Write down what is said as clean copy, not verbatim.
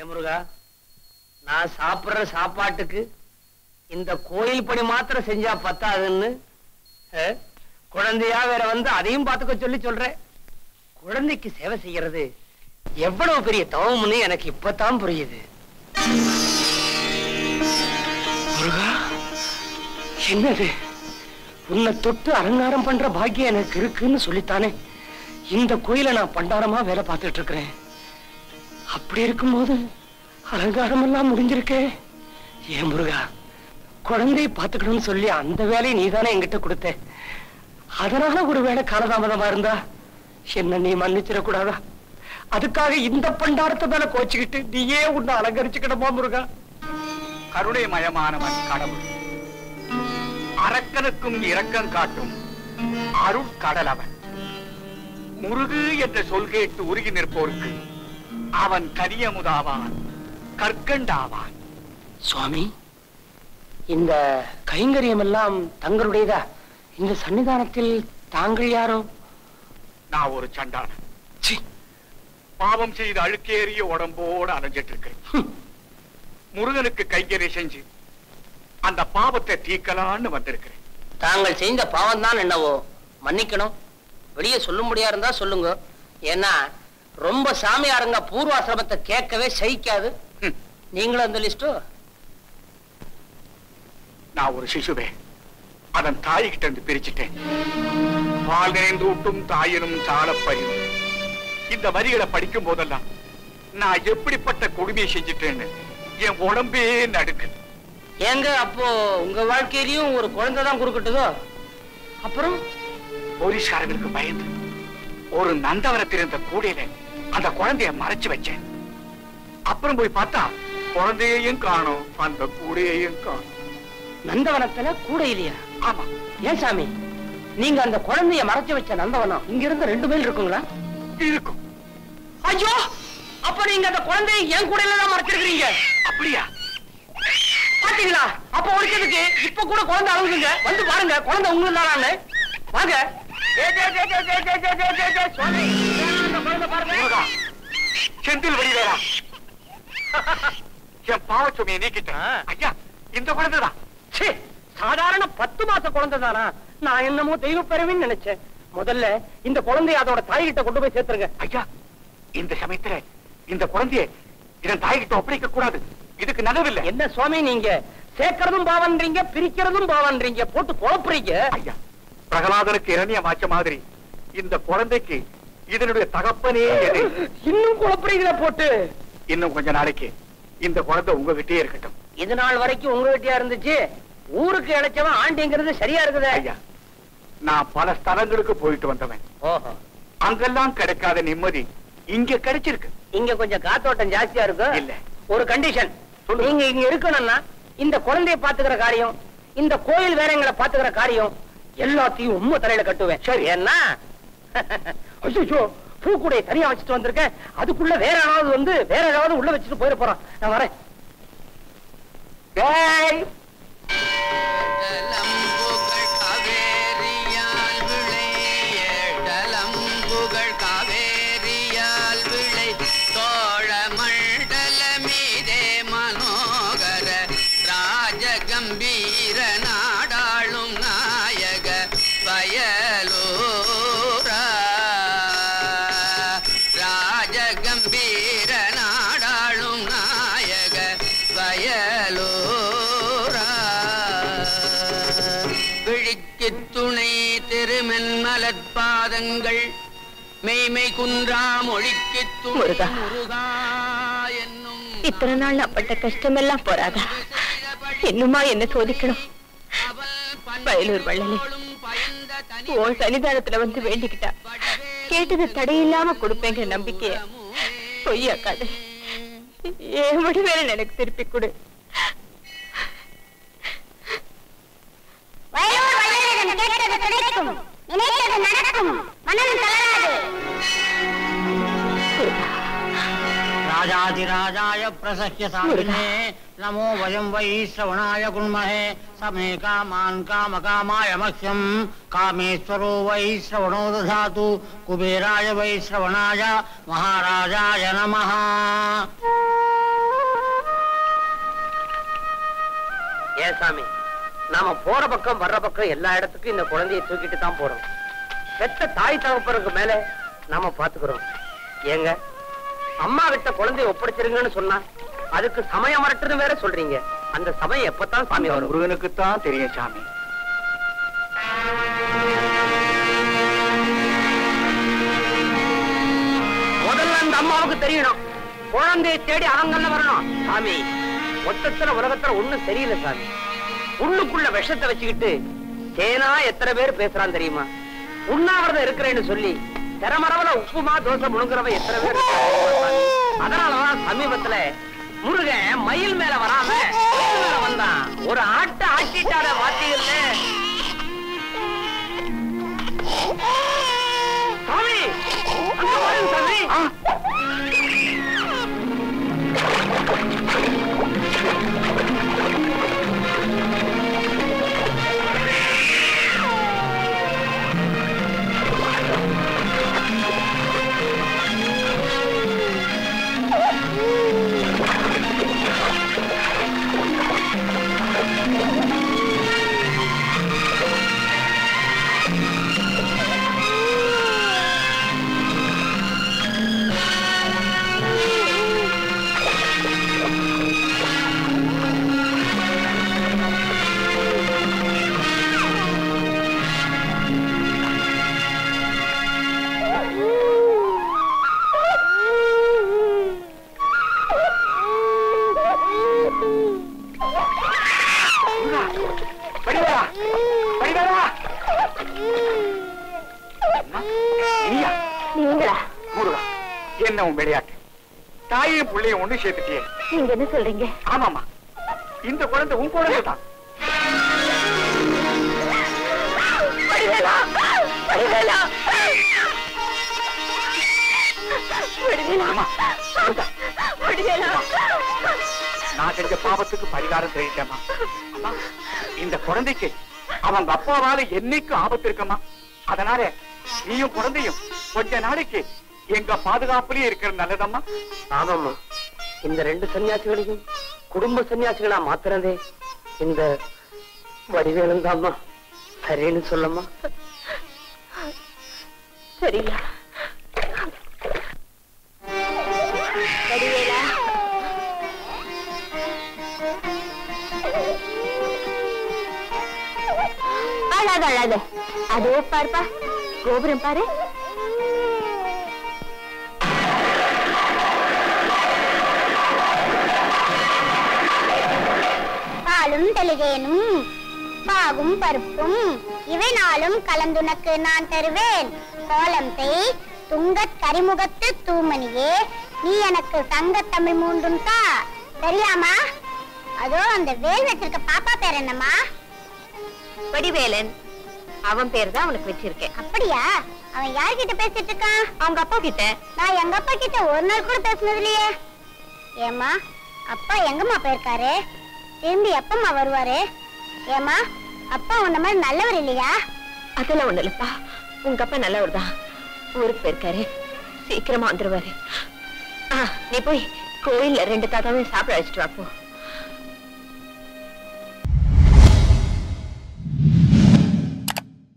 முருகா, நான் சாப்பிடுற சாப்பாட்டுக்கு இந்த கோயில் பணி மாத்திரம் செஞ்சா பத்தாதுன்னு குழந்தையா வேற வந்து அதையும் பார்த்துக்க சொல்றேன். குழந்தைக்கு சேவை செய்யறது எவ்வளவு பெரிய தவம்னு எனக்கு இப்பதான் புரியுது. முருகா, என்னது உன்னை தொட்டு அலங்காரம் பண்ற பாக்கியம் எனக்கு இருக்குன்னு சொல்லித்தானே இந்த கோயில நான் பண்டாரமா வேலை பார்த்துட்டு இருக்கிறேன். அப்படி இருக்கும்போது அலங்காரம் எல்லாம் முடிஞ்சிருக்கே. ஏன் முருகா, குழந்தையை பார்த்துக்கணும்னு சொல்லி அந்த வேலையை நீதானே என்கிட்ட கொடுத்த. அதனால ஒரு வேலை காலதாமதமா இருந்தா என்ன நீ மன்னிச்சிடக்கூடாதா? அதுக்காக இந்த பண்டாரத்தை மேல கோச்சுக்கிட்டு நீயே உன்னை அலங்கரிச்சுக்கிடமா முருகா? கருணைமயமானவன் கடவுள், அரக்கனுக்கும் இரக்கம் காட்டும் அருட்கடல் அவன். முருகு என்ற சொல் கேட்டு உருகி நிற்போருக்கு அவன் கரியமுதாவான், கற்கண்டாவான். சுவாமி, இந்த கைங்கரியம் எல்லாம் தங்களுடையதா? இந்த சன்னிதானத்தில் தாங்கள் யாரோ? நான் ஒரு சண்டாளன். பாவம் செய்து அழுக்கேறிய உடம்போடு அலைஞ்சிட்டு இருக்கேன். முருகனுக்கு கைங்கரியம் செஞ்சு அந்த பாவத்தை தீக்கலான்னு வந்திருக்கிறேன். தாங்கள் செய்த பாவம் தான் என்னவோ மன்னிக்கணும். வெளியே சொல்ல முடியா இருந்தா சொல்லுங்க. ஏன்னா ரொம்ப சாமியாருங்க பூர்வாசிரமத்தை கேட்கவே சகிக்காது. நீங்களும் அந்த லிஸ்டோ? நான் ஒரு சிசுவே, அதன் தாய்கிட்ட இருந்து பிரிச்சுட்டேன். பால் நிறைந்து விட்டும் தாயினும் சாலப்பறிவு. இந்த வரிகளை படிக்கும் போதெல்லாம் நான் எப்படிப்பட்ட கொடுமையை செஞ்சுட்டேன்னு என் உடம்பே நடுக்குது. ஏங்க, அப்போ உங்க வாழ்க்கையிலையும் ஒரு குழந்தை தான் குறுக்கிட்டதோ? அப்புறம் போலீஸ்காரங்களுக்கு பயந்து ஒரு நந்தவனத்தில் இருந்த கூடையில அந்த குழந்தைய மறைச்சு வச்சேன். அப்புறம் போய் பார்த்தா குழந்தையையும் காணோம், அந்த கூடையையும் காணோம். நந்தவனத்துல கூடை இல்லையா? ஆமா. ஏன் சாமி, நீங்க அந்த குழந்தைய மறைச்சு வச்ச நந்தவனம் இங்க இருந்து 2 மைல் இருக்குங்களா? இருக்கும். ஐயோ, அப்ப நீங்க அந்த குழந்தைய என் கூடையில தான் மறைச்சிருக்கீங்க. அப்படியா? பாத்தீங்களா? அப்ப ஒழிச்சதுக்கு இப்ப கூட குழந்தை அழுகுங்க. வந்து பாருங்க, குழந்தை உங்களுக்கு தானே. வாங்க. செந்தில் வடிவேலா, என் பாவச்சுமையை நீக்கிட்டேன். ஐயா, இந்த குழந்தைதான். சாதாரண 10 மாச குழந்தை தானா? நான் என்னமோ தெய்வ பெருமைன்னு நினைச்சேன். முதல்ல இந்த குழந்தைய அதோட தாய்கிட்ட கொண்டு போய் சேர்த்துருங்க. ஐயா, இந்த சமயத்துல இந்த குழந்தைய இதன் தாய்கிட்ட ஒப்படைக்க கூடாது. இதுக்கு நனவில்லை. என்ன சுவாமி, நீங்க சேர்க்கறதும் பாவன்றீங்க, பிரிக்கிறதும் பாவன்றீங்க, போட்டு குழப்புறீங்க. ஐயா, பிரகலாதனுக்கு இரணிய மாச்ச மாதிரி இந்த குழந்தைக்கு இதனுடைய தகப்பனே இன்னும் குழப்புறீங்களா போட்டு? இன்னும் கொஞ்ச நாளைக்கு இந்த குழந்தை உங்ககிட்டயே இருக்கட்டும். இது நாள் வரைக்கும் உங்ககிட்டயா இருந்துச்சு. ஊருக்கு இழைச்சவன் ஆண்டிங்கிறது சரியா இருக்குது. ஐயா, நான் பல ஸ்தலங்களுக்கு போயிட்டு வந்தவன். ஓஹோ, அங்கெல்லாம் கிடைக்காத நிம்மதி இங்க கிடைச்சிருக்கு. இங்க கொஞ்சம் காத்தோட்டம் ஜாஸ்தியா இருக்கு. இல்ல, ஒரு கண்டிஷன். நீங்க இங்க இருக்கணும்னா இந்த குழந்தைய பாத்துக்கிற காரியம், இந்த கோயில் வேலைங்களை பாத்துக்கிற காரியம் எல்லாத்தையும் உண்மை தலையில கட்டுவேன். சரி? என்ன பூக்கூடைய தனியா வச்சுட்டு வந்திருக்கேன். அதுக்குள்ள வேற ஏதாவது வந்து வேற ஏதாவது உள்ள வச்சுட்டு போயிட போறான். நான் வரேன். கம்பீர நாடாளும் நாயக வயலூரா, ராஜகம்பீர நாடாளும் நாயக வயலூரா, விழிக்கு துணை திருமென் மலர்பாதங்கள் மெய்மை குன்றா மொழிக்கு துணை முருகா என்னும். இத்தனை நாள் நான் பட்ட கஷ்டமெல்லாம் போறாதா? இன்னுமா என்ன சோதிக்கணும்? வயலூர் வள்ளலே, உன் சன்னிதானத்துல வந்து வேண்டிக்கிட்டா கேட்டது தடையில்லாம கொடுப்பேங்கிற நம்பிக்கைய பொய்யாக்காது. ஏன் முடிவேல எனக்கு திருப்பி கொடு. राजाधिराजाय प्रसह्य सामिने नमो वयं वै श्रवणाय कुर्महे समे कामान् कामकामाय मह्यं कामेश्वरो वै श्रवणो दधातु कुबेराय वै श्रवणाय महाराजाय नमः। ஏன் சாமி, நாம போற பக்கம் வர்ற பக்கம் எல்லா இடத்துக்கும் இந்த குழந்தையை தூக்கிட்டு தான் போறோம். பெத்த தாய் தகப்பனுக்கு மேல நாம பாத்துக்கிறோம். ஏங்க, அம்மா கிட்ட குழந்தைய ஒப்படைச்சிருங்கன்னு சொன்னா அதுக்கு சமயம் வரட்டுன்னு வேற சொல்றீங்க. அந்த சமயம் எப்பதான் சாமி வரும்? முருகனுக்கு தான் தெரியும் சாமி. முதல்ல அந்த அம்மாவுக்கு தெரியணும், குழந்தையை தேடி அவங்க வரணும். சாமி, மொத்தத்துல உலகத்துல ஒண்ணும் தெரியல சாமி. உள்ளுக்குள்ள விஷத்தை வச்சுக்கிட்டு சேனா எத்தனை பேர் பேசுறான் தெரியுமா? உண்ணாவிரதம் இருக்கிறேன்னு சொல்லி திறமரவல உப்புமா தோசை முழுங்குறவன் எத்தனை பேர். அதனாலதான் சமீபத்துல முருகன் மயில் மேல வராம வந்தான். ஒரு ஆட்டை ஆட்டிட்டார வாத்தியில்ல சாமி. அங்க பாருங்க சாமி. என்ன உன் விளையாட்டு? தாயையும் பிள்ளையும் ஒண்ணு சேர்த்துட்டியே. நீங்க என்ன சொல்றீங்க? ஆமாமா, இந்த குழந்தை உன் குழந்தை தான். நான் செஞ்ச பாவத்துக்கு பரிகாரம் தெரிவிக்கமா. இந்த குழந்தைக்கு அவங்க அப்பாவால என்னைக்கும் ஆபத்து இருக்கமா. அதனால நீயும் குழந்தையும் கொஞ்ச நாளைக்கு எங்க பாதுகாப்புலயே இருக்கிறது நல்லதம்மா. ஆமாம்மா, இந்த 2 சன்னியாசிகளையும் குடும்ப சன்னியாசிகளா மாத்துறதே இந்த வடிவேலும் தான்மா. சரின்னு சொல்லம்மா. சரியா வடிவேலா? அழாத அழாத. அதோ பார்ப்பா, கோபுரம் பாரு. பாலும் தெளிகேனும் பாகும் பருப்பும் இவை நாளும் கலந்துனக்கு நான் தருவேன். கோலம் செய் துங்கத் கரிமுகத்து தூமணியே, நீ எனக்கு சங்க தமிழ் மூன்றும் தா. சரியாமா? அதோ அந்த வேல் வச்சிருக்க பாப்பா பேர் என்னம்மா? வடிவேலன். அவன் பேர் தான் உனக்கு வச்சிருக்கேன். அப்படியா? அவன் யார்கிட்ட பேசிட்டு இருக்கான்? அவங்க அப்பா கிட்ட. நான் எங்க அப்பா கிட்ட ஒரு நாள் கூட பேசினது இல்லையே. ஏமா, அப்பா எங்கம்மா போயிருக்காரு? திரும்பி எப்பம்மா வருவாரு? ஏமா, அப்பா உன்ன மாதிரி நல்லவர் இல்லையா? அதெல்லாம் ஒண்ணு இல்லப்பா, உங்க அப்பா நல்லவர் தான். ஊருக்கு போயிருக்காரு, சீக்கிரமா வந்துருவாரு. நீ போய் கோயில்ல 2 தாத்தாவையும் சாப்பிட அழைச்சிட்டு வாப்போ.